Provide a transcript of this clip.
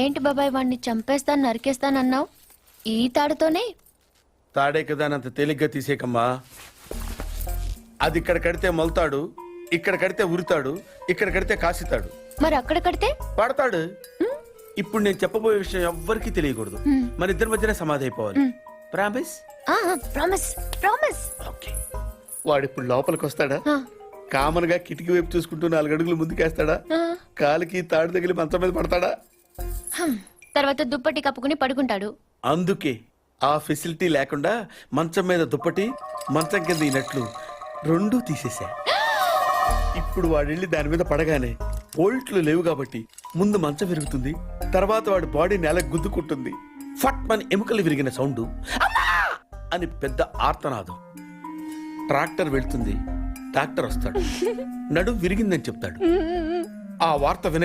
ఏంటి బాబాయ్ వాడిని చంపేస్తాను నరికేస్తానన్నావు ఈ తాడుతోనే? తాడే కదా అని అంత తేలిగ్గా తీసేకమ్మా. అది ఇక్కడ కడితే మొలతాడు, ఇక్కడ కడితే ఉరుతాడు, ఇక్కడ కడితే కాసితాడు. మరి అక్కడ కడితే పడతాడు. ఇప్పుడు నేను చెప్పబోయే విషయం ఎవ్వరికీ తెలియకూడదు. మన ఇద్దరి మధ్యనే సమాధి అయిపోవాలి. ప్రామిస్? Promise promise. ఓకే. వాడు ఇప్పుడు లోపలికి వస్తాడా? కామన్ గా కిటికీ వైపు చూసుకుంటూ 4 అడుగులు ముందుకేస్తాడా? కాలికి తాడు తగిలి మంచం మీద పడతాడా? తర్వాత దుప్పటి కప్పుకుని పడుకుంటాడు. అందుకే ఆ ఫెసిలిటీ లేకుండా మంచం మీద దుప్పటి, మంచం కింద ఈ నట్లు రెండూ తీసేశా. ఇప్పుడు వాడెళ్ళి దాని మీద పడగానే బోల్ట్లు లేవు కాబట్టి ముందు మంచం విరుగుతుంది, తర్వాత వాడి బాడీ నేల గుద్దుకుంటుంది. ఫట్ మన ఎముకలు విరిగిన సౌండ్ అని పెద్ద ఆర్తనాదం. ట్రాక్టర్ వెళ్తుంది, డాక్టర్ వస్తాడు, నడుం విరిగిందని చెప్తాడు. ఆ వార్త విన